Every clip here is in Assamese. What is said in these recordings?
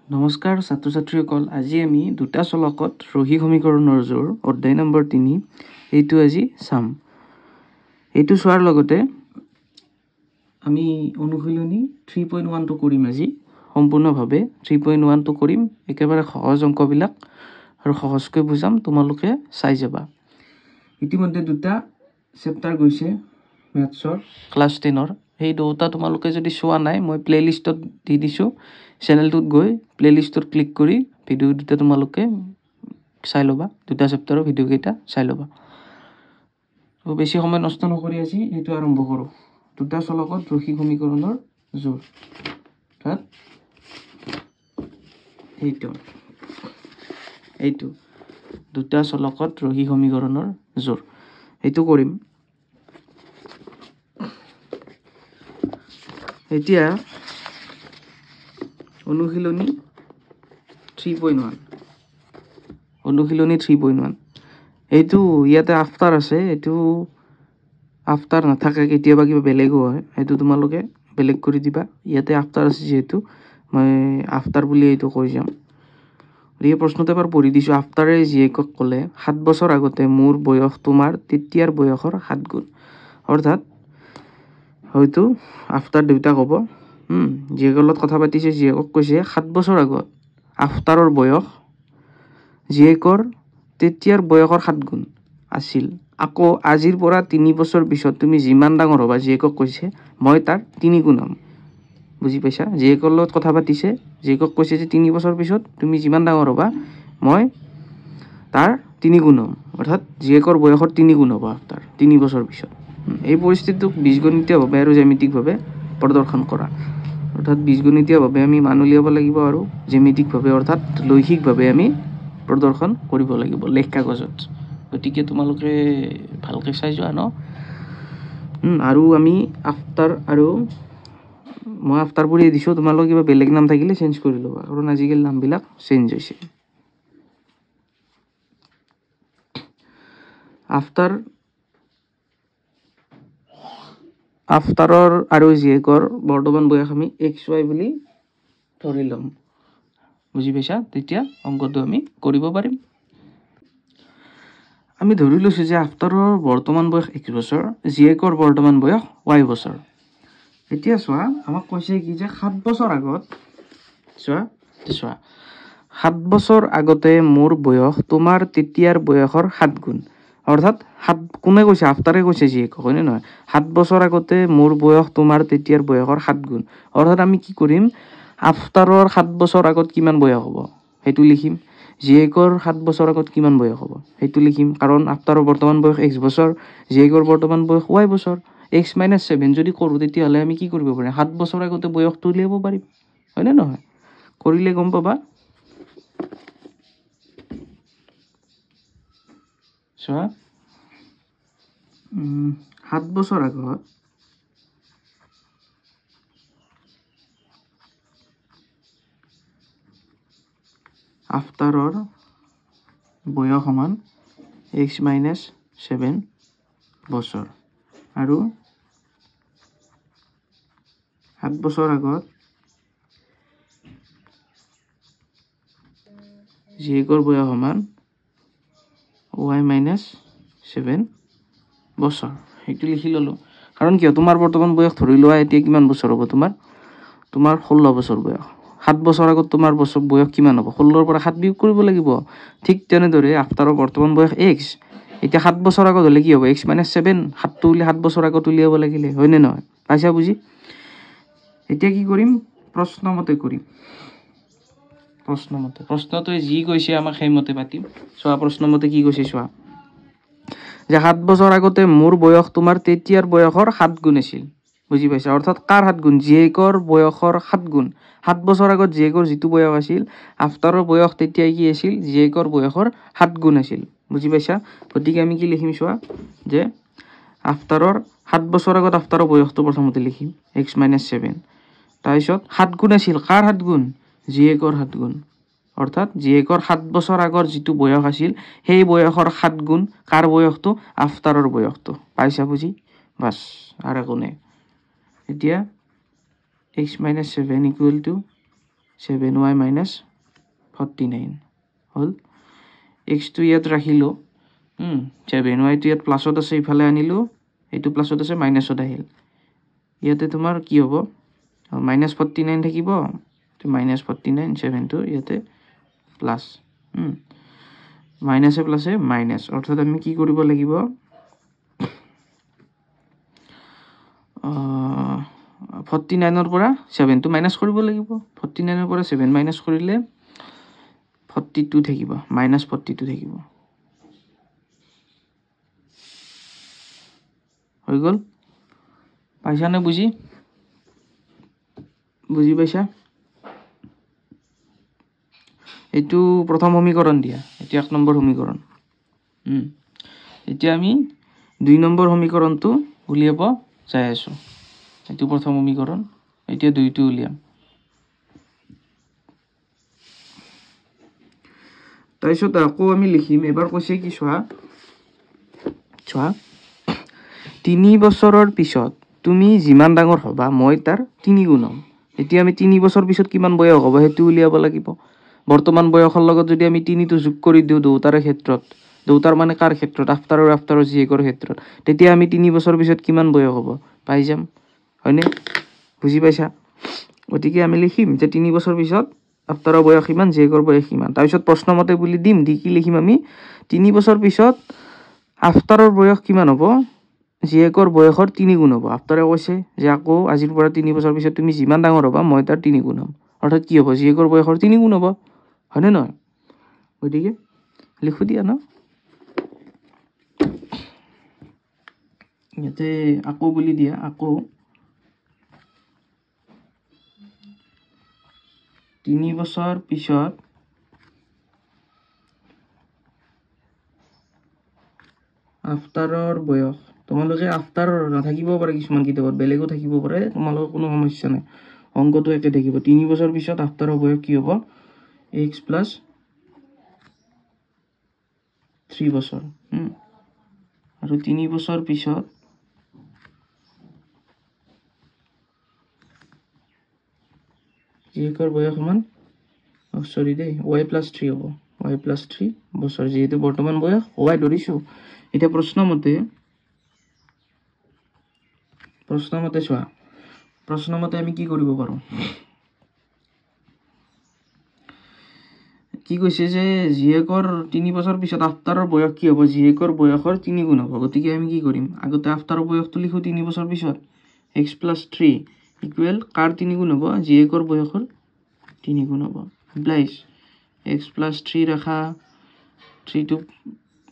নমস্কাৰ ছাত্ৰ ছাত্ৰীসকল, আজি আমি দুটা চলকত ৰৈখিক সমীকৰণৰ জোৰ অধ্যায় নম্বৰ 3 এইটো আজি চাম। এইটো চোৱাৰ লগতে আমি অনুশীলনী 3.1টো কৰিম। আজি সম্পূৰ্ণভাৱে 3.1টো কৰিম, একেবাৰে সহজ অংকবিলাক আৰু সহজকৈ বুজাম, তোমালোকে চাই যাবা। ইতিমধ্যে দুটা চেপ্টাৰ গৈছে মেথছৰ ক্লাছ 10ৰ, সেই দুটা তোমালোকে যদি চোৱা নাই মই প্লেলিষ্টত দি দিছোঁ, চেনেলটোত গৈ প্লেলিষ্টত ক্লিক কৰি ভিডিঅ' দুটা তোমালোকে চাই ল'বা, দুটা চেপ্টাৰৰ ভিডিঅ'কেইটা চাই ল'বা। তো বেছি সময় নষ্ট নকৰি আজি এইটো আৰম্ভ কৰোঁ। দুটা চলকত ৰৈখিক সমীকৰণৰ জোৰ, অৰ্থাৎ এইটো দুটা চলকত ৰৈখিক সমীকৰণৰ জোৰ, এইটো কৰিম। এতিয়া অনুশীলনী 3.1 এইটো ইয়াতে আফটাৰ আছে, এইটো আফটাৰ নাথাকে, কেতিয়াবা কিবা বেলেগো হয়, সেইটো তোমালোকে বেলেগ কৰি দিবা। ইয়াতে আফটাৰ আছে যিহেতু মই আফটাৰ বুলি এইটো কৈ যাম। এই প্ৰশ্নটো এবাৰ পঢ়ি দিছোঁ। আফটাৰে জীয়েকক ক'লে 7 বছৰ আগতে মোৰ বয়স তোমাৰ তেতিয়াৰ বয়সৰ 7 গুণ। অৰ্থাৎ হয়তো আফটাৰ দেউতাক হ'ব, জীয়েকৰ লগত কথা পাতিছে, জীয়েকক কৈছে 7 বছৰ আগত আফটাৰৰ বয়স জীয়েকৰ তেতিয়াৰ বয়সৰ 7 গুণ আছিল। আকৌ আজিৰ পৰা 3 বছৰ পিছত তুমি যিমান ডাঙৰ হ'বা, জীয়েকক কৈছে মই তাৰ 3 গুণ হ'ম। বুজি পাইছা? জীয়েকৰ লগত কথা পাতিছে, জীয়েকক কৈছে যে 3 বছৰ পিছত তুমি যিমান ডাঙৰ হ'বা মই তাৰ 3 গুণ হ'ম। অৰ্থাৎ জীয়েকৰ বয়সৰ 3 গুণ হ'ব আফটাৰ 3 বছৰ পিছত। এই পৰিস্থিতিটোক বীজগণিতীয়ভাৱে আৰু জ্যামিতিকভাৱে প্ৰদৰ্শন কৰা। অৰ্থাৎ বীজগণিতীয়ভাৱে আমি মান উলিয়াব লাগিব আৰু জ্যামিতিকভাৱে অৰ্থাৎ লৈখিকভাৱে আমি প্ৰদৰ্শন কৰিব লাগিব লেখ কাগজত। গতিকে তোমালোকে ভালকৈ চাই যোৱা ন। আৰু আমি আফটাৰ, আৰু মই আফটাৰ বুলি দিছোঁ, তোমালোকে কিবা বেলেগ নাম থাকিলে চেঞ্জ কৰি ল'বা, কাৰণ আজিকালি নামবিলাক চেঞ্জ হৈছে। আফটাৰৰ আৰু জীয়েকৰ বৰ্তমান বয়স আমি XY বুলি ধৰি ল'ম। বুজি পাইছা? তেতিয়া অংকটো আমি কৰিব পাৰিম। আমি ধৰি লৈছোঁ যে আফটাৰৰ বৰ্তমান বয়স X বছৰ, জীয়েকৰ বৰ্তমান বয়স Y বছৰ। এতিয়া চোৱা, আমাক কৈছে কি যে 7 বছৰ আগত, চোৱা 7 বছৰ আগতে মোৰ বয়স তোমাৰ তেতিয়াৰ বয়সৰ 7 গুণ। অৰ্থাৎ কোনে কৈছে? আফটাৰে কৈছে জীয়েকক, হয়নে নহয়? 7 বছৰ আগতে মোৰ বয়স তোমাৰ তেতিয়াৰ বয়সৰ 7 গুণ। অৰ্থাৎ আমি কি কৰিম? আফটাৰৰ 7 বছৰ আগত কিমান বয়স হ'ব সেইটো লিখিম, জীয়েকৰ 7 বছৰ আগত কিমান বয়স হ'ব সেইটো লিখিম, কাৰণ আফটাৰৰ বৰ্তমান বয়স X বছৰ, জীয়েকৰ বৰ্তমান বয়স Y বছৰ। X - 7 যদি কৰোঁ তেতিয়াহ'লে আমি কি কৰিব পাৰিম? 7 বছৰ আগতে বয়সটো উলিয়াব পাৰিম, হয়নে নহয়? কৰিলে গম পাবা। চোৱা, 7 বছৰ আগত আফটাৰৰ বয়স সমান X - 7 বছৰ, আৰু 7 বছৰ আগত জীয়েকৰ বয়স সমান Y - 7 বছৰ, সেইটো লিখি ল'লোঁ। কাৰণ কিয়? তোমাৰ বৰ্তমান বয়স ধৰি লোৱা এতিয়া কিমান বছৰ হ'ব? তোমাৰ 16 বছৰ বয়স। 7 বছৰ আগত তোমাৰ বয়স কিমান হ'ব? 16ৰ পৰা 7 বিয়োগ কৰিব লাগিব। ঠিক তেনেদৰে আফটাৰৰ বৰ্তমান বয়স X, এতিয়া 7 বছৰ আগত হ'লে কি হ'ব? X - 7, 7টো 7 বছৰ আগত উলিয়াব লাগিলে, হয়নে নহয়? পাইছা বুজি? এতিয়া কি কৰিম? প্ৰশ্নমতে কৰিম। প্ৰশ্নটোৱে যি কৈছে আমাক সেইমতে পাতিম। চোৱা, প্ৰশ্নমতে কি কৈছে চোৱা, যে 7 বছৰ আগতে মোৰ বয়স তোমাৰ তেতিয়াৰ বয়সৰ 7 গুণ আছিল। বুজি পাইছা? অৰ্থাৎ কাৰ 7 গুণ? জীয়েকৰ বয়সৰ 7 গুণ। 7 বছৰ আগত জীয়েকৰ যিটো বয়স আছিল, আফটাৰৰ বয়স তেতিয়া কি আছিল? জীয়েকৰ বয়সৰ 7 গুণ আছিল। বুজি পাইছা? গতিকে আমি কি লিখিম চোৱা, যে আফটাৰৰ 7 বছৰ আগত আফটাৰৰ বয়সটো প্ৰথমতে লিখিম X - 7, তাৰপিছত 7 গুণ আছিল। কাৰ 7 গুণ? জীয়েকৰ 7 গুণ। অৰ্থাৎ জীয়েকৰ 7 বছৰ আগৰ যিটো বয়স আছিল সেই বয়সৰ 7 গুণ কাৰ বয়সটো? আফটাৰৰ বয়সটো। পাইছা বুজি? বাছ, আৰু একো নাই। এতিয়া X - 7 = 7y minus 49 হল x টো ইয়াত ৰাখিলো 7y টো ইয়াত প্লাসত আছে ইফালে আনিলো এইটো প্লাসত আছে মাইনাসত আহিল ইয়াতে তোমাৰ কি হ'ব -49 থাকিব তো -49 7 টো ইয়াতে প্লাস মাইনাসে প্লাসে মাইনাস অর্থাৎ আমি কি কৰিব লাগিব 49 ৰ পৰা 7 টো মাইনাস কৰিব লাগিব 49 ৰ পৰা 7 মাইনাস কৰিলে 42 থাকিব -42 থাকিব হৈ গল পাইছা নে বুজি পাইছা এটো প্ৰথম সমীকৰণ দিয়া এটো 1 নম্বৰ সমীকৰণ এতিয়া আমি 2 নম্বৰ সমীকৰণটো উলিয়াব চাই আছো এটো প্ৰথম সমীকৰণ এতিয়া 2 টো উলিয়াম তাৰপিছত আকৌ আমি লিখিম এবাৰ কৈছে কি চোৱা 3 বছৰৰ পিছত তুমি যিমান ডাঙৰ হবা মই তাৰ 3 গুণ হম এতিয়া আমি 3 বছৰ পিছত কিমান বয়স হ'ব হেতু উলিয়াব লাগিব বৰ্তমান বয়সৰ লগত যদি আমি 3 টো যোগ কৰি দিও দুটাৰ ক্ষেত্ৰত দুটাৰ মানে কাৰ ক্ষেত্ৰত আফটাৰৰ জিএকৰ ক্ষেত্ৰত তেতিয়া আমি 3 বছৰ পিছত কিমান বয়স হ'ব পাই যাম হয়নে বুজি পাইছা গতিকে আমি লিখিম যে 3 বছৰ পিছত আফটাৰৰ বয়স কিমান জিএকৰ বয়স কিমান তাৰ পিছত প্ৰশ্নমতে বুলি দিম দি কি লিখিম আমি 3 বছৰ পিছত আফটাৰৰ বয়স কিমান হ'ব জিএকৰ বয়সৰ 3 গুণ হ'ব আফটাৰে কৈছে যে আকৌ আজিৰ পৰা 3 বছৰ পিছত তুমি যিমান ডাঙৰ হ'বা মই তাৰ 3 গুণ হ'ম অৰ্থাৎ কি হ'ব জিএকৰ বয়সৰ 3 গুণ হ'ব হয়নে নহয় গতিকে লিখো দিয়া ন ইয়াতে আকৌ বুলি দিয়া আকৌ 3 বছৰ পিছত আফটাৰৰ বয়স তোমালোকে আফটাৰ নাথাকিব পাৰে কিছুমান কিতাপত বেলেগো থাকিব পাৰে তোমালোকৰ কোনো সমস্যা নাই অংকটো একে থাকিব 3 বছৰ পিছত আফটাৰৰ বয়স কি হ'ব x + 3 বছৰ আৰু 3 বছৰ পিছত জিএকৰ বয়স সমান সৰি দেই y + 3 হ'ব y + 3 বছৰ যেহেতু বৰ্তমান বয়স y ধৰিছো এটা প্ৰশ্নমতে চোৱা প্ৰশ্নমতে আমি কি কৰিব পাৰো কি কৈছে যে জিএকৰ 3 বছৰ পিছত আফটাৰৰ বয়স কি হ'ব জিএকৰ বয়সৰ 3 গুণ হ'ব গতিকে আমি কি কৰিম আগতে আফটাৰৰ বয়সটো লিখো 3 বছৰ পিছত x + 3 ইকুৱেল কাৰ 3 গুণ হ'ব জিএকৰ বয়সৰ 3 গুণ হ'ব প্লাস x + 3 ৰাখা 3 টো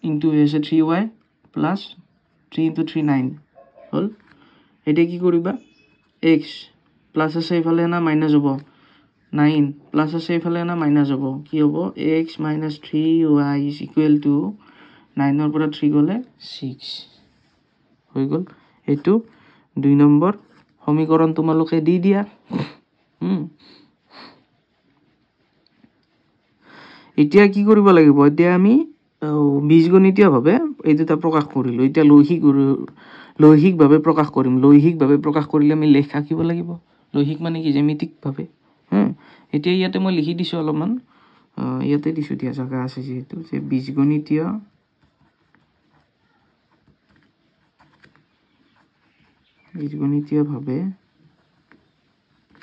ইনটু হৈছে 3y + 3 * 3 9 হল এটা কি কৰিবা x প্লাস আছে ইফালে না মাইনাস হ'ব 9 প্লাস আছে ইফালে না মাইনাস হ'ব কি হ'ব x - 3y = 9 ৰ পৰা 3 গলে 6 হৈ গল এটো 2 নম্বৰ সমীকৰণ তোমালোকে দি দিয়া এতিয়া কি কৰিব লাগিব এতিয়া আমি বীজগণিতীয়ভাৱে এই দুটা প্ৰকাশ কৰিলো এতিয়া লৈহিকভাৱে প্ৰকাশ কৰিম লৈহিকভাৱে প্ৰকাশ কৰিলে আমি লেখ আঁকিব লাগিব লৈহিক মানে কি জ্যামিতিকভাৱে এতিয়া ইয়াতে মই লিখি দিছো অলপমান ইয়াতে দিছো দিয়া জায়গা আছে যেহেতু যে বীজগণিতীয়ভাৱে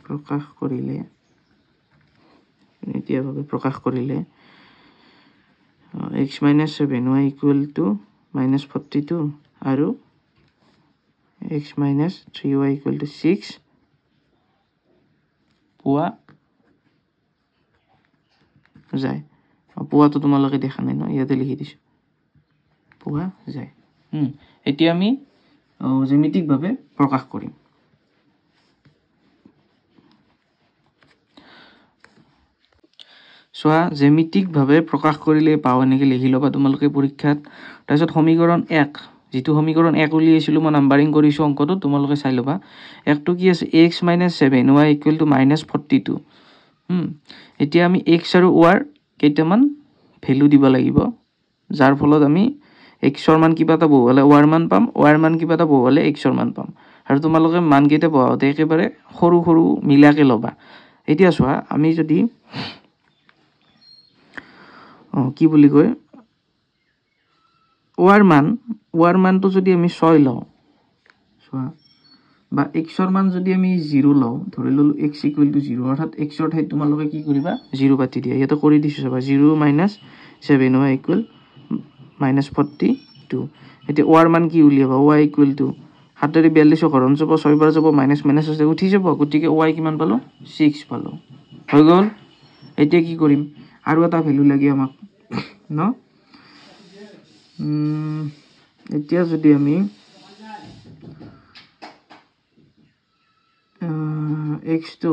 প্ৰকাশ কৰিলে x - 7y = -42 আৰু x - 3y = 6 পোৱা যায় পোৱাটো তোমালোকে দেখা নাই ন ইয়াতে লিখি দিছো পোৱা যায় এতিয়া আমি জ্যামিতিকভাৱে প্ৰকাশ কৰিম সোয়া জ্যামিতিকভাৱে প্ৰকাশ কৰিলে পাও এনেকে লিখি লবা তোমালোকে পৰীক্ষাত তাৰপিছত সমীকৰণ 1 যেটো সমীকৰণ 1 উলিয়াইছিলো মই নাম্বাৰিং কৰিছো অংকটো তোমালোকে চাই লবা একটো কি আছে x - 7y = -42 এতিয়া আমি x আৰু y কেইটামান ভ্যালু দিব লাগিব যাৰ ফলত আমি x ৰ মান কিবা এটা বহুৱালে y ৰ মান পাম y ৰ মান কিবা এটা বহুৱালে x ৰ মান পাম আৰু তোমালোকে মান কেইটা বহুৱাওতে একেবাৰে সৰু সৰু মিলাকে লবা এতিয়া চোৱা আমি যদি কি বুলি কয় ওয়াৰ মানটো যদি আমি 6 লওঁ চোৱা বা এক্সৰ মান যদি আমি 0 লওঁ ধৰি ললো x = 0 অৰ্থাৎ xৰ ঠাইত তোমালোকে কি কৰিবা 0 পাতি দিয়া ইয়াতে কৰি দিছো চাবা 0 - 7y = -42 এতিয়া ওয়াৰ মান কি উলিয়াবা y = 7 ৰে 42 হৰণ যাব 6 বাৰ যাব মাইনাস মাইনাস আছে উঠি যাব গতিকে y কিমান পালো 6 পালো হৈ গল এতিয়া কি কৰিম আৰু এটা ভ্যালু লাগি আমাক ন এতিয়া যদি আমি x to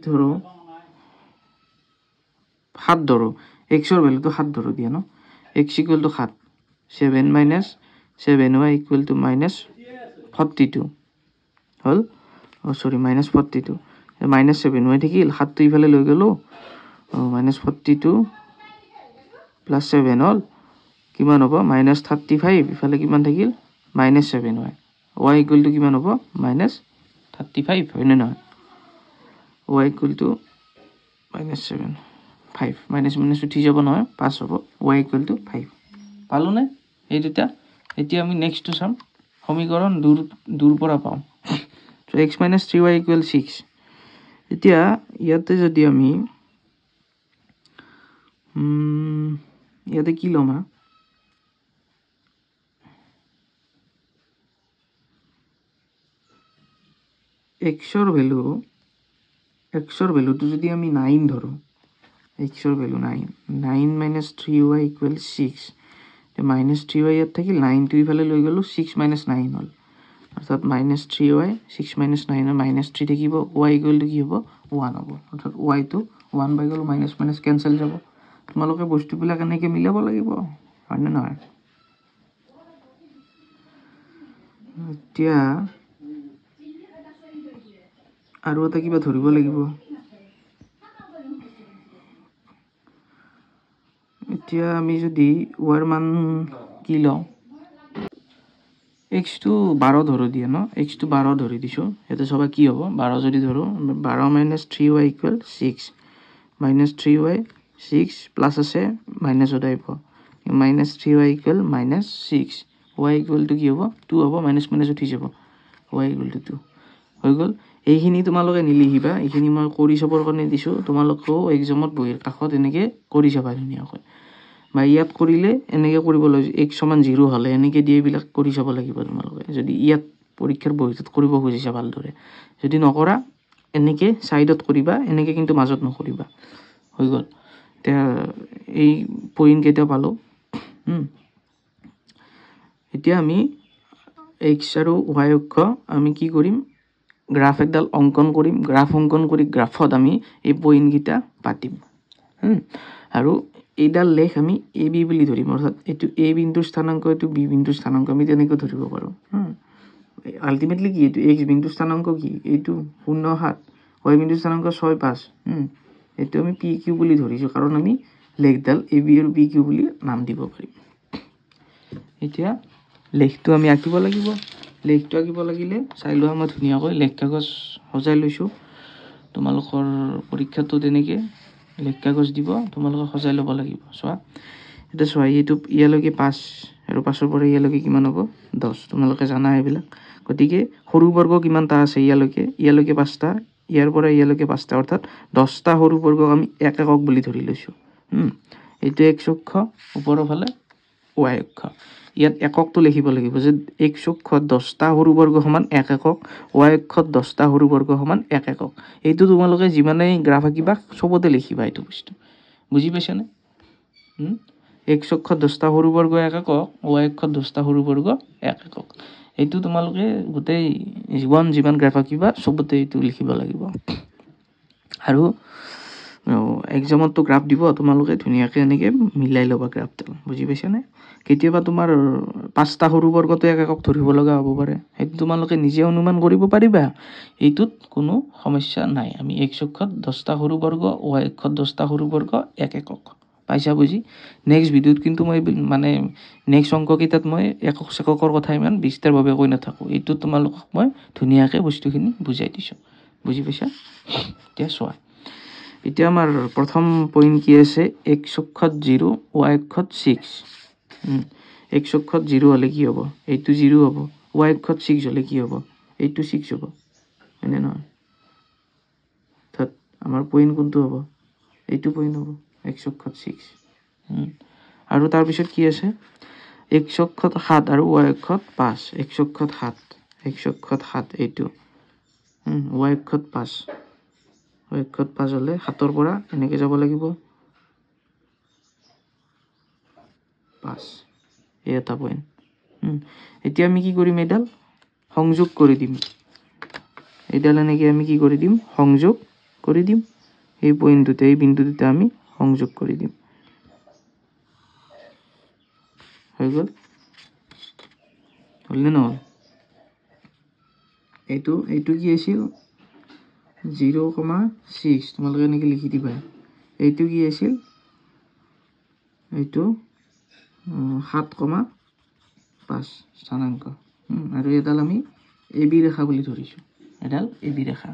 ধরো 7 ধরো x এর ভ্যালু তো 7 ধরো দিয়া ন x = 7 7 - 7y = -42 হল সরি -42 -7y থাকিল 7 তো ইফালে লৈ গলো -42 + 7 হল কিমান হ'ব -35 ইফালে কিমান থাকিল -7y y = কিমান হ'ব -35 হয়নে নহয় y = -7 5 মাইনাস মাইনাস উঠি যাব নহয় 5 হ'ব y = 5 পালো নে এই দুটা এতিয়া আমি নেক্সটটো চাম সমীকৰণ দূৰ পৰা পাম সো x - 3y = 6 এতিয়া ইয়াতে যদি আমি ইয়াতে কি লম x এর ভ্যালুটো যদি আমি 9 ধরো x এর ভ্যালু 9 - 3y = 6 -3y ইয়াত থাকিল 9 টো ইফালে লৈ গলো 6 - 9 হল অর্থাৎ -3y 6 - 9 -3 থাকিব y = কি হ'ব 1 হ'ব অর্থাৎ y টো 1 বাই গলো মাইনাস মাইনাস ক্যান্সেল যাব তোমালোকে বস্তুবিলাক এনেকে মিলাব লাগিব হয়নে নহয় এতিয়া আৰু এটা কিবা ধৰিব লাগিব এতিয়া আমি যদি ওয়াৰ মান কি লওঁ x to 12 ধৰো দিয়া ন x to 12 ধৰি দিছো এতে সবা কি হ'ব 12 যদি ধৰো 12 - 3y = 6 -3y 6 প্লাস আছে মাইনাস ওদাইব -3y = -6 y = কি হ'ব 2 হ'ব মাইনাস মাইনাস উঠি যাব y = 2 হৈ গল এইখিনি তোমালোকে নিলিখিবা এইখিনি মই কৰি চাবৰ কাৰণে দিছো তোমালোকেও এক্সামত বহিৰ কাখত এনেকে কৰি চাবা ধুনীয়াকৈ বা ইয়াত কৰিলে এনেকে কৰিব লাগে x = 0 হলে এনেকে দিয়ে বিলাক কৰি চাব লাগিব তোমালোকে যদি ইয়াত পৰীক্ষাৰ বহিত কৰিব খুজিছা ভালদৰে যদি নকৰা এনেকে সাইডত কৰিবা এনেকে কিন্তু মাজত নকৰিবা হৈ গল তে এই পইণ্ট কেইটা পালো এতিয়া আমি x আৰু y অক্ষ আমি কি কৰিম গ্ৰাফ একডাল অঙ্কন কৰিম গ্ৰাফ অঙ্কন কৰি গ্ৰাফত আমি এই পইণ্ট কেইটা পাতিম আৰু এইডাল লেখ আমি a b বুলি ধৰিম অৰ্থাৎ এটো a বিন্দুৰ স্থানাংক এটো b বিন্দুৰ স্থানাংক আমি তেনেকৈ ধৰিব পাৰো আলটিমেটলি কি এটো x বিন্দুৰ স্থানাংক কি এটো 0 7 y বিন্দুৰ স্থানাংক 6 5 এটো আমি p q বুলি ধৰিছো কাৰণ আমি লেখডাল a b আৰু p q বুলি নাম দিব পাৰিম এতিয়া লেখটো আমি আঁকিব লাগিব লেখটো আঁকিব লাগিলে চাইলো মই ধুনীয়াকৈ লেখ কাগজ সজাই লৈছো তোমালোকৰ পৰীক্ষাটো তেনেকে লেখ কাগজ দিব তোমালোকে সজাই ল'ব লাগিব চোৱা এটা চোৱা এইটো ইয়ালৈকে 5 আৰু 5ৰ পৰা ইয়ালৈকে কিমান হ'ব 10 তোমালোকে জানা এইবিলাক গতিকে সৰু বৰ্গ কিমানটা আছে ইয়ালৈকে 5টা ইয়াৰ পৰা ইয়ালৈকে 5টা অৰ্থাৎ 10টা সৰু বৰ্গক আমি এক একক বুলি ধৰি লৈছো এইটো x অক্ষ ওপৰৰ ফালে y অক্ষ ইয়াত এককটো লিখিব লাগিব যে x অক্ষত 10টা সৰু বৰ্গ সমান 1 একক y অক্ষত 10টা সৰু বৰ্গ সমান 1 একক এইটো তোমালোকে যিমানেই গ্ৰাফ আঁকিবা সবতে লিখিবা এইটো বস্তু বুজি পাইছানে x অক্ষত 10টা সৰু বৰ্গ 1 একক y অক্ষত 10টা সৰু বৰ্গ 1 একক এইটো তোমালোকে গোটেই যিমান গ্ৰাফ আঁকিবা সবতে এইটো লিখিব লাগিব আৰু এক্সামত তো গ্ৰাফ দিব তোমালোকে ধুনীয়াকৈ এনেকে মিলাই লবা গ্ৰাফটো বুজি পাইছানে কেতিয়াবা তোমাৰ 5টা সৰু বৰ্গটো এক একক ধৰিব লগা হ'ব পাৰে সেইটো তোমালোকে নিজে অনুমান কৰিব পাৰিবা এইটোত কোনো সমস্যা নাই আমি x অক্ষত 10টা সৰু বৰ্গ y অক্ষত 10টা সৰু বৰ্গ এক একক পাইছা বুজি নেক্সট ভিডিওত কিন্তু মই মানে নেক্সট অংক কিতাত মই একক এককৰ কথা ইমান বিস্তাৰভাৱে কৈ নাথাকো এইটো তোমালোকক মই ধুনীয়াকৈ বস্তুখিনি বুজাই দিছো বুজি পাইছা এতিয়া চোৱা এতিয়া আমাৰ প্ৰথম পইণ্ট কি আছে x অক্ষত 0 y অক্ষত 6 x অক্ষত 0 হলে কি হ'ব এইটো 0 হ'ব y অক্ষত 6 হলে কি হ'ব এইটো 6 হ'ব হয়নে নহয় তাত আমাৰ পইণ্ট কোনটো হ'ব এইটো পইণ্ট হ'ব x অক্ষত 6 আৰু তাৰ পিছত কি আছে x অক্ষত 7 আৰু y অক্ষত 5 x অক্ষত 7 এইটো y অক্ষত 5 y অক্ষত 5 হলে 7 ৰ পৰা এনেকে যাব লাগিব 5 এই এটা পইণ্ট এতিয়া আমি কি কৰিম এডাল সংযোগ কৰি দিম এডাল এনেকে আমি কি কৰি দিম সংযোগ কৰি দিম এই পইণ্টটোতে এই বিন্দুটোতে আমি সংযোগ কৰি দিম হৈ গ'ল হলনে নহয় এইটো কি আছিল 0,6 তোমালোকে এনেকে লিখি দিবা এইটো কি আছিল এইটো 7,5 স্থানাংক আৰু এডাল আমি এবি ৰেখা বুলি ধৰিছো এডাল এবি ৰেখা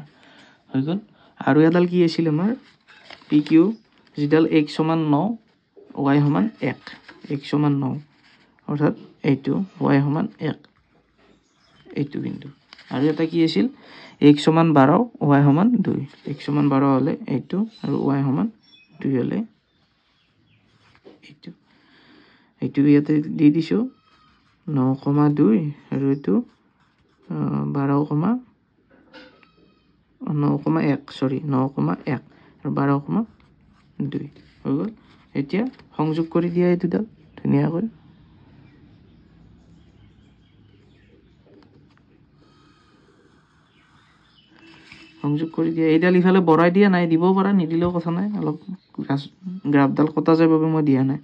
হৈ গ'ল আৰু এডাল কি আছিল আমাৰ পি কিউ যেডাল x সমান 9 y সমান 1 x সমান 9 অৰ্থাৎ এইটো y সমান 1 এইটো বিন্দু আৰু এটা কি আছিল x সমান 12 y সমান 2 x সমান 12 হলে এইটো আৰু y সমান 2 হলে এইটো ইয়াতে দি দিছো 9,2 আৰু এইটো 9,1 সৰি 9,1 আৰু 12,2 হৈ গ'ল এতিয়া সংযোগ কৰি দিয়া এই দুডাল ধুনীয়াকৈ সংযোগ কৰি দিয়া এইডাল ইফালে বঢ়াই দিয়া নাই দিব পাৰা নিদিলেও কথা নাই অলপ গ্ৰাফডাল কটা যায় বাবে মই দিয়া নাই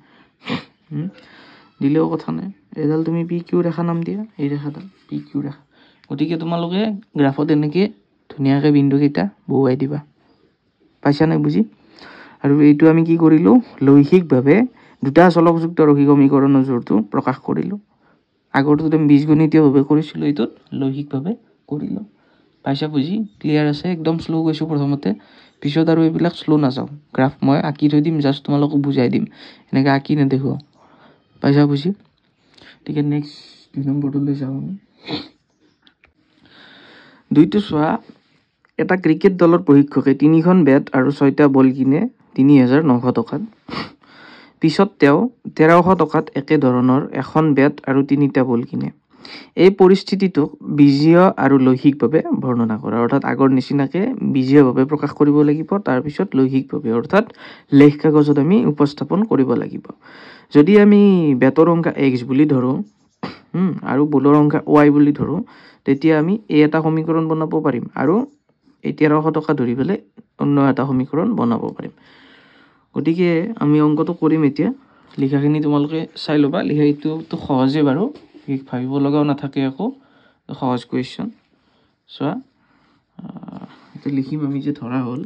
দিলেও কথা নাই এডাল তুমি পি কিউ ৰেখা নাম দিয়া এই ৰেখাডাল পি কিউ ৰেখা গতিকে তোমালোকে গ্ৰাফত এনেকে ধুনীয়াকৈ বিন্দুকেইটা বহুৱাই দিবা পাইছা নাই বুজি আৰু এইটো আমি কি কৰিলো লৈখিকভাৱে দুটা চলকযুক্ত ৰৈখিক সমীকৰণৰ জোৰটো প্ৰকাশ কৰিলো আগৰটোত আমি বীজগণিতীয়ভাৱে কৰিছিলো এইটোত লৈখিকভাৱে কৰিলো পাইছা বুজি ক্লিয়াৰ আছে একদম শ্লো গৈছো প্ৰথমতে পিছত আৰু এইবিলাক শ্লো নাযাও গ্ৰাফ মই আঁকি থৈ দিম জাষ্ট তোমালোকক বুজাই দিম এনেকৈ আঁকি নেদেখো পাইছা বুজি ঠিক আছে নেক্সট 2 নম্বৰটোলৈ যাওঁ আমি দুইটো চোৱা এটা ক্ৰিকেট দলৰ প্ৰশিক্ষকে 3খন বেট আৰু 6টা বল কিনে 3,900 টকাত পিছত তেওঁ 1,300 টকাত একে ধৰণৰ এখন বেট আৰু 3টা বল কিনে এই পৰিস্থিতিটোক বীজীয় আৰু লৈখিকভাৱে বৰ্ণনা কৰা অৰ্থাৎ আগৰ নিচিনাকে বীজীয়ভাৱে প্ৰকাশ কৰিব লাগিব তাৰ পিছত লৈখিকভাৱে অৰ্থাৎ লেখ কাগজত আমি উপস্থাপন কৰিব লাগিব যদি আমি বেটৰ সংখ্যা x বুলি ধৰো আৰু বলৰ সংখ্যা y বুলি ধৰো তেতিয়া আমি এই এটা সমীকৰণ বনাব পাৰিম আৰু 1,300 টকা ধৰি পেলাই অন্য এটা সমীকৰণ বনাব পাৰিম গতিকে আমি অংকটো কৰিম এতিয়া লিখাখিনি তোমালোকে চাই ল'বা লিখা এইটো সহজে বাৰু ভাবিব লগাও নাথাকে আকৌ সহজ কুৱেশ্যন চোৱা এটা লিখিম আমি যে ধৰা হ'ল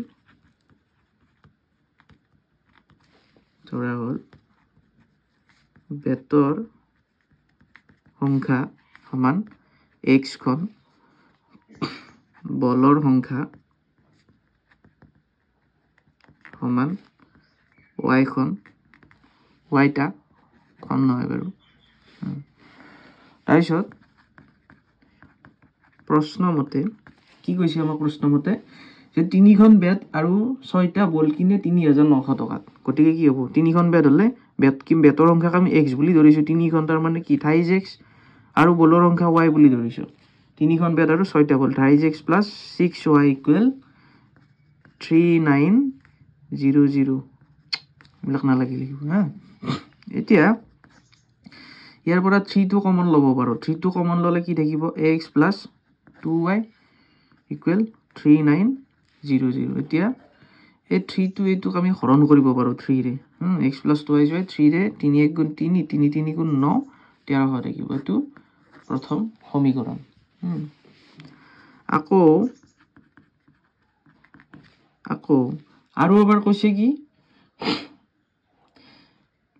বেটৰ সংখ্যা সমান x খন বলৰ সংখ্যা সমান y খন yটা খন নহয় বাৰু তাৰপিছত প্ৰশ্ন মতে কি কৈছে আমাৰ প্ৰশ্ন মতে যে 3খন বেট আৰু 6টা বল কিনে 3,900 টকাত গতিকে কি হ'ব 3খন বেট হলে বেটৰ সংখ্যাক আমি x বুলি ধৰিছো 3খন তাৰ মানে কি 28x আৰু বলৰ সংখ্যা y বুলি ধৰিছো 3খন বেট আৰু 6টা বল 28x + 6y = 3900 এইবিলাক নালাগে লিখিব হা এতিয়া ইয়াৰ পৰা 3 টো কমন ল'ব পাৰো 3 টো কমন ল'লে কি থাকিব x + 2y = 3900 এতিয়া এই 3 টো এইটোক আমি হৰণ কৰিব পাৰো 3 ৰে x + 2y 3 ৰে 3 × 1 = 3 3 3 × 9 1300 থাকিব এইটো প্ৰথম সমীকৰণ আকৌ আৰু এবাৰ কৈছে কি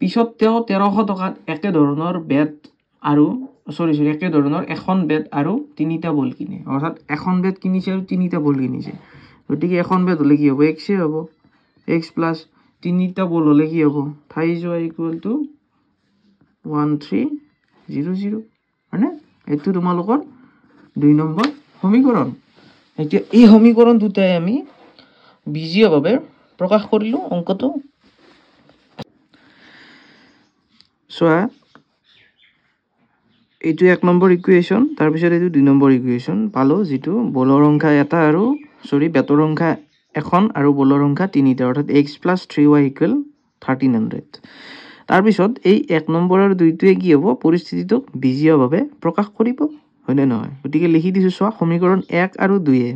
পিছত তেওঁ 1,300 টকাত একে ধৰণৰ বেট আৰু সৰি একে ধৰণৰ এখন বেট আৰু তিনিটা বল কিনে অৰ্থাৎ এখন বেট কিনিছে আৰু তিনিটা বল কিনিছে গতিকে এখন বেট হ'লে কি হ'ব এক্সে হ'ব এক্স প্লাছ তিনিটা বল হ'লে কি হ'ব থাই যোৱা ইকুৱেল টু 1300 হয়নে এইটো তোমালোকৰ 2 নম্বৰ সমীকৰণ এতিয়া এই সমীকৰণ দুটাই আমি বীজীয়ভাৱে প্ৰকাশ কৰিলোঁ অংকটো চোৱা এইটো 1 নম্বৰ ইকুৱেশ্যন তাৰপিছত এইটো 2 নম্বৰ ইকুৱেশ্যন পালোঁ যিটো বলৰ সংখ্যা এটা আৰু বেটৰ সংখ্যা এখন আৰু বলৰ সংখ্যা তিনিটা অৰ্থাৎ x + 3y = 1300 তাৰপিছত এই 1 নম্বৰ আৰু 2টোৱে কি হ'ব পৰিস্থিতিটোক বীজীয়ভাৱে প্ৰকাশ কৰিব হয়নে নহয় গতিকে লিখি দিছোঁ চোৱা সমীকৰণ 1 আৰু 2এ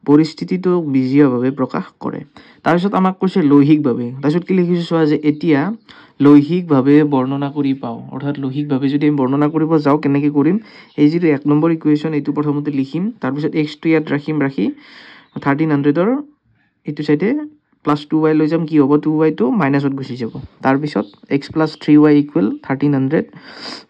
পৰিস্থিতিটোক বীজীয়ভাৱে প্ৰকাশ কৰে তাৰপিছত আমাক কৈছে লৈহিকভাৱে তাৰপিছত কি লিখিছোঁ চোৱা যে এতিয়া লৈহিকভাৱে বৰ্ণনা কৰি পাওঁ অৰ্থাৎ লৈহিকভাৱে যদি আমি বৰ্ণনা কৰিব যাওঁ কেনেকৈ কৰিম এই যিটো 1 নম্বৰ ইকুৱেশ্যন এইটো প্ৰথমতে লিখিম তাৰপিছত এক্সটো ইয়াত ৰাখি 1300ৰ এইটো চাইডে +2y লৈ যাম কি হ'ব 2y টো মাইনাছত গুচি যাব তাৰপিছত x + 3y = 1300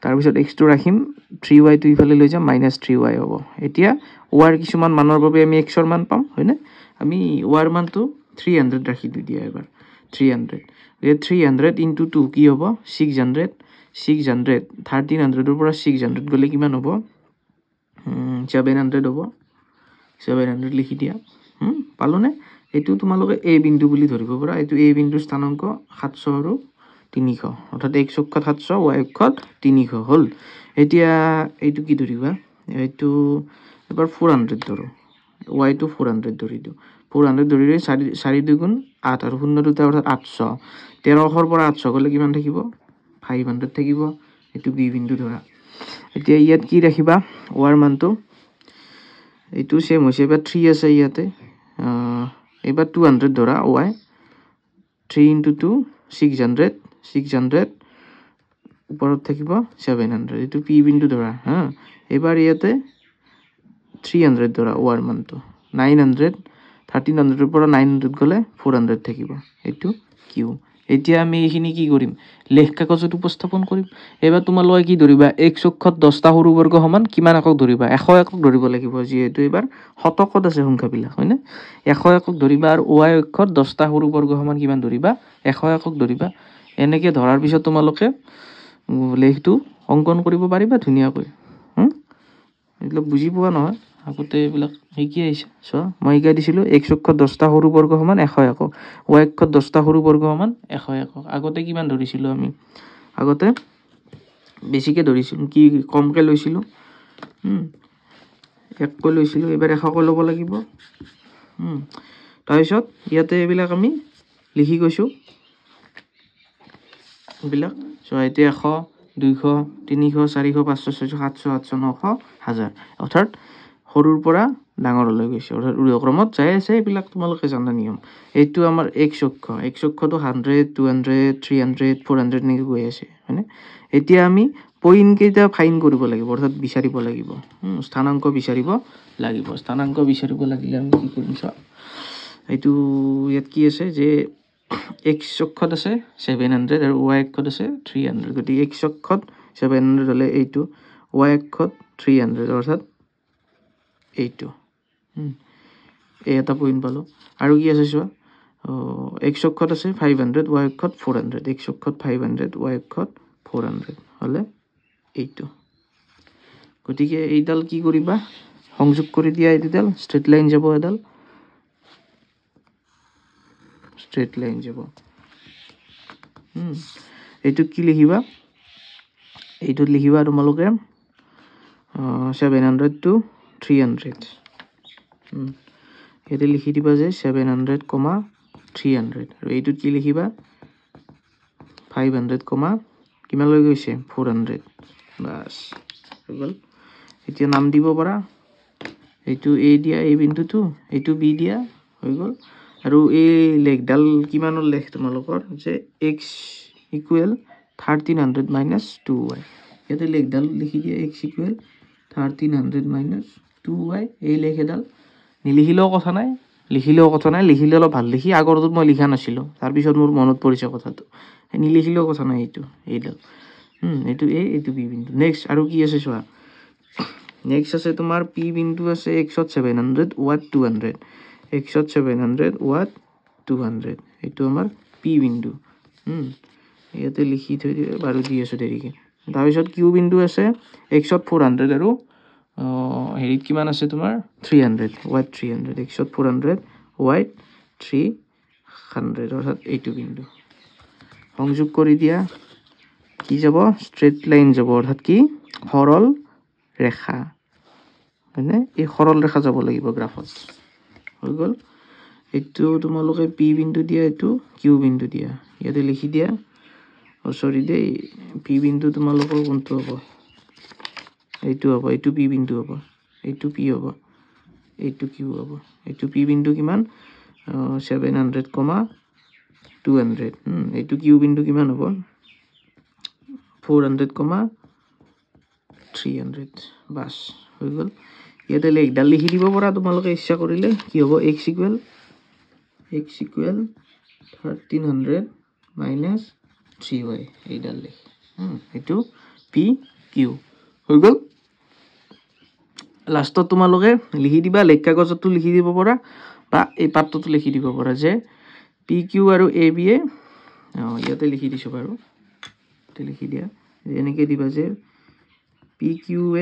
তাৰপিছত এক্সটো ৰাখিম 3y টো ইফালে লৈ যাম -3y হ'ব এতিয়া y ৰ কিছুমান মানৰ বাবে আমি x ৰ মান পাম হয়নে আমি y ৰ মানটো 300 ৰাখি দিওঁ দিয়া এবাৰ 300 300 × 2 কি হ'ব 600 1300 ৰ পৰা 600 গ'লে কিমান হ'ব 700 হ'ব 700 লিখি দিয়া পালোনে এইটো তোমালোকে a বিন্দু বুলি ধৰিব পাৰা এইটো a বিন্দুৰ স্থানাংক 700 আৰু 300 অৰ্থাৎ x অক্ষত 700 y অক্ষত 300 হ'ল এতিয়া এইটো কি ধৰিবা এইটো এবাৰ 400 ধৰো y টো 400 ধৰি দিওঁ 400 ধৰিলে 4 2 গুণ 8 আৰু 0 দুটা অৰ্থাৎ 800 1300 পৰা 800 গ'লে কিমান থাকিব 500 থাকিব এইটো b বিন্দু ধৰা এতিয়া ইয়াত কি ৰাখিবা y ৰ মানটো এইটো সেম হৈছে এবাৰ 3 আছে ইয়াতে এবাৰ 200 ধৰা y 3 × 2 600 ওপৰত থাকিব 700 এইটো p বিন্দু ধৰা হা এবাৰ ইয়াতে 300 ধৰা y ৰ মানটো 900 1300 ৰ পৰা 900 গ'লে 400 থাকিব এইটো q এতিয়া আমি এইখিনি কি কৰিম লেখ কাগজত উপস্থাপন কৰিম এবাৰ তোমালোকে কি ধৰিবা x অক্ষত 10টা সৰু বৰ্গ সমান কিমান একক ধৰিবা 100 একক ধৰিব লাগিব যিহেতু এবাৰ শতকত আছে সংখ্যাবিলাক হয়নে 100 একক ধৰিবা আৰু y অক্ষত 10টা সৰু বৰ্গ সমান কিমান ধৰিবা 100 একক ধৰিবা এনেকৈ ধৰাৰ পিছত তোমালোকে লেখটো অংকন কৰিব পাৰিবা ধুনীয়াকৈ এইবিলাক বুজি পোৱা নহয় আগতে এইবিলাক শিকি আহিছে চোৱা মই শিকাই দিছিলোঁ x অক্ষত 10টা সৰু বৰ্গ সমান 100 একক y অক্ষত 10টা সৰু বৰ্গ সমান 100 একক আগতে কিমান ধৰিছিলোঁ আমি আগতে বেছিকৈ ধৰিছিলোঁ কি কমকৈ লৈছিলোঁ এককৈ লৈছিলোঁ এবাৰ 100কৈ ল'ব লাগিব তাৰপিছত ইয়াতে এইবিলাক আমি লিখি গৈছোঁ এইবিলাক চোৱা এতিয়া 100 200 300 400 500 600 700 800 900 1000 অৰ্থাৎ সৰুৰ পৰা ডাঙৰলৈ গৈছে অৰ্থাৎ ঊৰ্ধ্বক্ৰমত যাই আছে এইবিলাক তোমালোকে জানা নিয়ম এইটো আমাৰ x অক্ষটো 100 200 300 400 এনেকৈ গৈ আছে হয়নে এতিয়া আমি পইণ্ট কেইটা ফাইন কৰিব লাগিব অৰ্থাৎ বিচাৰিব লাগিব স্থানাংক বিচাৰিব লাগিলে আমি কি কৰিম চোৱা এইটো ইয়াত কি আছে যে x অক্ষত আছে 700 আৰু y অক্ষত আছে 300 গতিকে x অক্ষত 700 হ'লে এইটো y অক্ষত 300 অৰ্থাৎ এইটো এটা পইণ্ট পালোঁ আৰু কি আছে চোৱা x অক্ষত আছে 500 y অক্ষত 400 x অক্ষত 500 y অক্ষত 400 হ'লে এইটো গতিকে এইডাল কি কৰিবা সংযোগ কৰি দিয়া এইডাল ষ্ট্ৰেট লাইন যাব এডাল ষ্ট্ৰেট লাইন যাব এইটো কি লিখিবা এইটোত লিখিবা তোমালোকে 700 to 300 ইয়াতে লিখি দিবা যে 700, 300 আৰু এইটোত কি লিখিবা 500, কিমান লৈ গৈছে 400 বাস হৈ গ'ল এতিয়া নাম দিব পাৰা এইটো a দিয়া এই বিন্দুটো এইটো b দিয়া হৈ গ'ল আৰু এই লেখডাল কিমানৰ লেখ তোমালোকৰ যে x = 1300 - 2y ইয়াতে লেখডাল লিখি দিয়া x = 1300 - 2y এই লেখ এডাল নিলিখিলেও কথা নাই লিখিলে অলপ ভাল লিখি আগৰটোত মই লিখা নাছিলোঁ তাৰপিছত মোৰ মনত পৰিছে কথাটো নিলিখিলেও কথা নাই এইডাল এইটো এ এইটো বি বিন্দু নেক্সট আৰু কি আছে চোৱা নেক্সট আছে তোমাৰ পি বিন্দু আছে এক্সত 700 ৱাট 200 এক্সত 700 ৱাট 200 এইটো আমাৰ পি বিন্দু ইয়াতে লিখি থৈ দিওঁ বাৰু দি আছোঁ দেৰিকে তাৰপিছত কিউ বিন্দু আছে এক্সত 400 আৰু হেৰিত কিমান আছে তোমাৰ 300 ৱাট 300 এক্সত 400 ৱাট 300 অৰ্থাৎ এইটো বিন্দু সংযোগ কৰি দিয়া কি যাব ষ্ট্ৰেট লাইন যাব অৰ্থাৎ কি সৰল ৰেখা হয়নে এই সৰল ৰেখা যাব লাগিব গ্ৰাফত হৈ গ'ল এইটো তোমালোকে পি বিন্দু দিয়া এইটো কিউ বিন্দু দিয়া ইয়াতে লিখি দিয়া সৰি দেই পি বিন্দু তোমালোকৰ কোনটো হ'ব এইটো হ'ব এইটো পি বিন্দু হ'ব এইটো পি হ'ব এইটো কিউ হ'ব এইটো পি বিন্দু কিমান 700, 200 এইটো কিউ বিন্দু কিমান হ'ব 400, 300 বাস হৈ গ'ল ইয়াতে লেখডাল লিখি দিব পৰা তোমালোকে ইচ্ছা কৰিলে কি হ'ব x equal 1300 minus 3y এইডাল লিখ এইটো পি কিউ হৈ গ'ল লাষ্টত তোমালোকে লিখি দিবা লেখ কাগজতো লিখি দিব পৰা বা এই পাঠটোতো লিখি দিব পৰা যে পি কিউ আৰু এ বি এ ইয়াতে লিখি দিছো বাৰু লিখি দিয়া এনেকৈ দিবা যে পি কিউ এ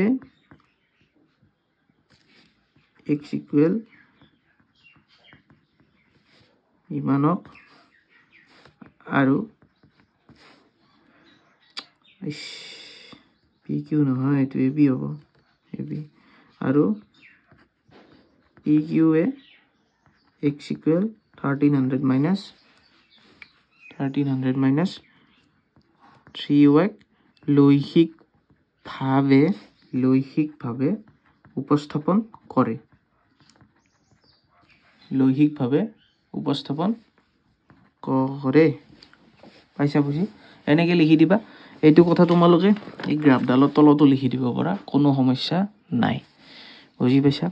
x equal ইমানক আৰু পি কিউ নহয় এইটো এ বি হ'ব এ বি আৰু পি কিউ এ x equal 1300 minus 3y লৈহিকভাৱে উপস্থাপন কৰে পাইছা বুজি এনেকৈ লিখি দিবা এইটো কথা তোমালোকে এই গ্ৰাফডালৰ তলতো লিখি দিব পৰা কোনো সমস্যা নাই বুজি পাইছা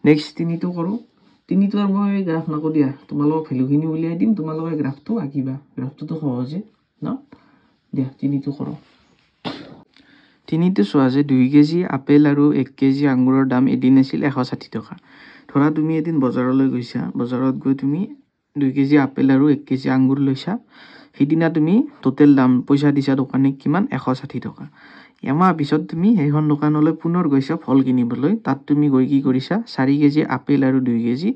নেক্সট তিনিটো কৰোঁ তিনিটো আৰু মই গ্ৰাফ নকৰোঁ দিয়া তোমালোকক ভেলুখিনি উলিয়াই দিম তোমালোকে গ্ৰাফটো আঁকিবা গ্ৰাফটোতো সহজে ন দিয়া তিনিটো কৰোঁ তিনিটো চোৱা যে 2 কেজি আপেল আৰু 1 কেজি আঙুৰৰ দাম এদিন আছিল 160 টকা ধৰা তুমি এদিন বজাৰলৈ গৈছা বজাৰত গৈ তুমি 2 কেজি আপেল আৰু 1 কেজি আঙুৰ লৈছা সিদিনা তুমি টোটেল দাম পইচা দিছা দোকানীক কিমান 160 টকা এমাহ পিছত তুমি সেইখন দোকানলৈ পুনৰ গৈছা ফল কিনিবলৈ তাত তুমি গৈ কি কৰিছা 4 কেজি আপেল আৰু 2 কেজি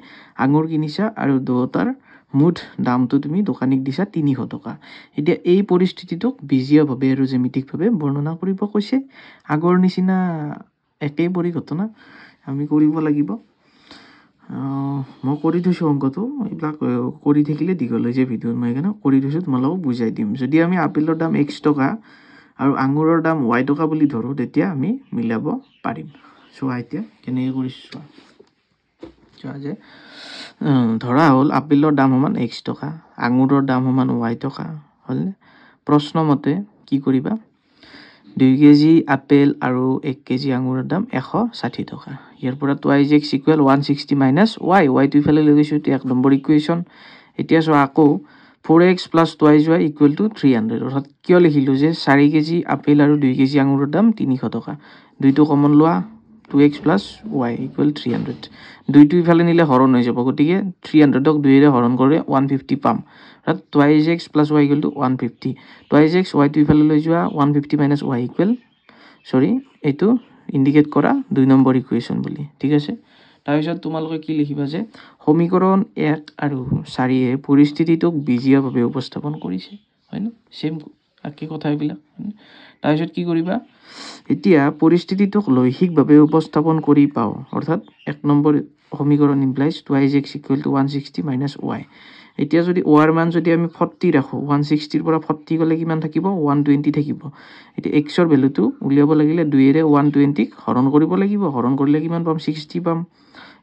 আঙুৰ কিনিছা আৰু দুয়োটাৰ মুঠ দামটো তুমি দোকানীক দিছা 300 টকা এতিয়া এই পৰিস্থিতিটোক বিজীয়ভাৱে আৰু জ্যামিতিকভাৱে বৰ্ণনা কৰিব কৈছে আগৰ নিচিনা একেই পৰিঘটনা আমি কৰিব লাগিব মই কৰি থৈছোঁ অংকটো এইবিলাক কৰি থাকিলে দীঘল হৈ যায় ভিডিঅ'ত মই সেইকাৰণে কৰি থৈছোঁ তোমালোকক বুজাই দিম যদি আমি আপেলৰ দাম x টকা আৰু আঙুৰৰ দাম y টকা বুলি ধৰোঁ তেতিয়া আমি মিলাব পাৰিম চোৱা এতিয়া কেনেকৈ কৰিছোঁ চোৱা যে ধৰা হ'ল আপেলৰ দাম সমান x টকা আঙুৰৰ দাম সমান y টকা হ'লনে প্ৰশ্নমতে কি কৰিবা 2 কেজি আপেল আৰু 1 কেজি আঙুৰৰ দাম 160 টকা ইয়াৰ পৰা 2x equal 160 minus y টো ইফালে লৈ গৈছোঁ এতিয়া 1 নম্বৰ ইকুৱেশ্যন এতিয়া চোৱা আকৌ 4x plus 2y equal to 300 অৰ্থাৎ কিয় লিখিলোঁ যে 4 কেজি আপেল আৰু 2 কেজি আঙুৰৰ দাম 300 টকা দুইটো কমন লোৱা 2x plus y equal 300 দুইটো ইফালে নিলে হৰণ হৈ যাব গতিকে 300ক 2 ৰে হৰণ কৰি 150 পাম অৰ্থাৎ 2x plus y equal to 150 2x y টো ইফালে লৈ যোৱা 150 minus y equal এইটো ইণ্ডিকেট কৰা 2 নম্বৰ ইকুৱেশ্যন বুলি ঠিক আছে তাৰপিছত তোমালোকে কি লিখিবা যে সমীকৰণ 1 আৰু 4 এ পৰিস্থিতিটোক বিজীয়ভাৱে উপস্থাপন কৰিছে হয় না সেম একে কথা এইবিলাক তাৰপিছত কি কৰিবা এতিয়া পৰিস্থিতিটোক লৈহিকভাৱে উপস্থাপন কৰি পাওঁ অৰ্থাৎ 1 নম্বৰ সমীকৰণ implies 2x equal to 160 minus y এতিয়া যদি y ৰ মান যদি আমি 40 ৰাখো 160 ৰ পৰা 40 গলে কিমান থাকিব 120 থাকিব এতিয়া x ৰ ভ্যালুটো উলিয়াব লাগিলে 2 ৰে 120 ক হৰণ কৰিব লাগিব হৰণ কৰিলে কিমান পাম 60 পাম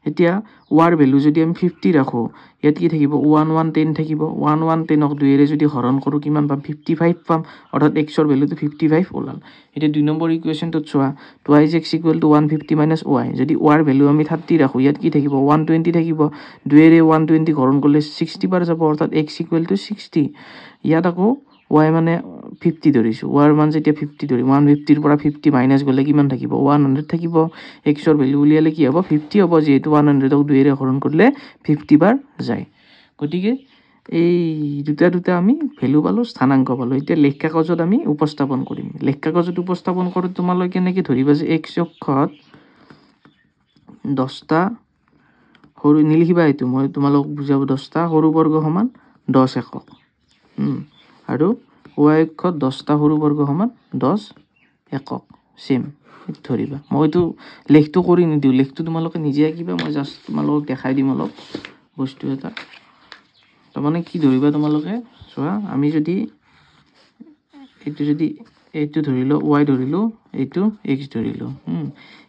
এতিয়া y ৰ ভ্যালু যদি আমি 50 ৰাখো ইয়াত কি থাকিব 1110 থাকিব 1110 ক 2 ৰে যদি হৰণ কৰো কিমান পাম 55 পাম অৰ্থাৎ x ৰ ভ্যালুটো 55 ওলাল এতিয়া 2 নম্বৰ ইকুৱেশ্যনটো চোৱা 2x equal to 150 minus y যদি y ৰ ভ্যালু আমি 30 ৰাখো ইয়াত কি থাকিব 120 থাকিব 2 ৰে 120 হৰণ কৰিলে 60 পাৰ যাব অৰ্থাৎ x equal to 60 ইয়াত আকৌ y মানে 50 ধৰিছোঁ, y মান যেতিয়া 50 ধৰি 150 পৰা 50 মাইনাছ গ'লে কিমান থাকিব 100 থাকিব। এক্সৰ ভেলু উলিয়ালে কি হ'ব 50 হ'ব, যিহেতু 100ক 2ৰে হৰণ কৰিলে 50 বাৰ যায়। গতিকে এই দুটা আমি ভেলু পালোঁ, স্থানাংক পালোঁ। এতিয়া লেখ কাগজত আমি উপস্থাপন কৰিম। লেখ কাগজত উপস্থাপন কৰোঁ তোমালোকে কেনেকৈ ধৰিবা যে এক্স অক্ষত 10টা সৰু নিলিখিবা, এইটো মই তোমালোকক বুজাব। 10টা সৰু বৰ্গ সমান 10 একক, আৰু y অক্ষত 10টা সৰু বৰ্গ সমান 10 একক। চেম ধৰিবা। মইতো লেখটো কৰি নিদিওঁ, লেখটো তোমালোকে নিজে আঁকিবা, মই জাষ্ট তোমালোকক দেখাই দিম অলপ বস্তু এটা। তাৰমানে কি ধৰিবা তোমালোকে চোৱা, আমি যদি এইটো ধৰিলোঁ y ধৰিলোঁ, এইটো x ধৰিলোঁ,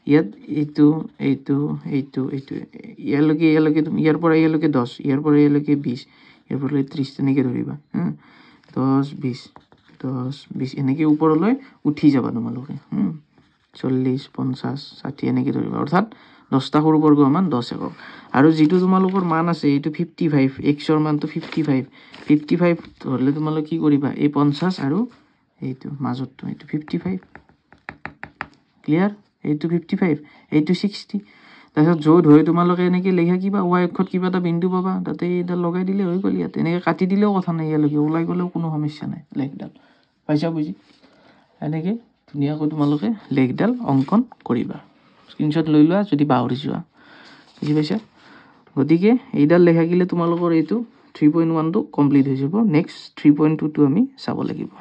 ইয়াত এইটো ইয়ালৈকে তুমি ইয়াৰ পৰা ইয়ালৈকে 10, ইয়াৰ পৰা ইয়ালৈকে 20, ইয়াৰ পৰা 30 তেনেকৈ ধৰিবা। 10 20 এনেকৈ ওপৰলৈ উঠি যাবা তোমালোকে। 40 50 60 এনেকৈ ধৰিবা, অৰ্থাৎ 10টা সৰু বৰ্গ সমান 10 একক। আৰু যিটো তোমালোকৰ মান আছে এইটো 55, এক্সৰ মানটো 55 ধৰিলে তোমালোকে কি কৰিবা, এই 50 আৰু এইটো মাজতটো এইটো 55, ক্লিয়াৰ? এইটো 55, এইটো 60। তাৰপিছত য'ত হয় তোমালোকে এনেকৈ লেখা কিবা y অক্ষত কিবা এটা বিন্দু পাবা, তাতে এইডাল লগাই দিলে হৈ গ'ল। ইয়াত এনেকৈ কাটি দিলেও কথা নাই, ইয়ালৈকে ওলাই গ'লেও কোনো সমস্যা নাই। লেখডাল পাইছা বুজি? এনেকৈ ধুনীয়াকৈ তোমালোকে লেখডাল অংকন কৰিবা। স্ক্ৰীনশ্বট লৈ লোৱা যদি পাহৰি যোৱা, বুজি পাইছা? গতিকে এইডাল লেখা গিলে তোমালোকৰ এইটো 3.1টো কমপ্লিট হৈ যাব। নেক্সট 3.2টো আমি চাব লাগিব।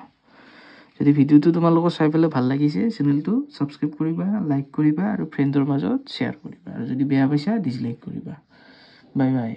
যদি ভিডিঅ'টো তোমালোকৰ চাই পেলাই ভাল লাগিছে, চেনেলটো ছাবস্ক্ৰাইব কৰিবা, লাইক কৰিবা আৰু ফ্ৰেণ্ডৰ মাজত শ্বেয়াৰ কৰিবা। আৰু যদি বেয়া পাইছা ডিছলাইক কৰিবা। Bye bye.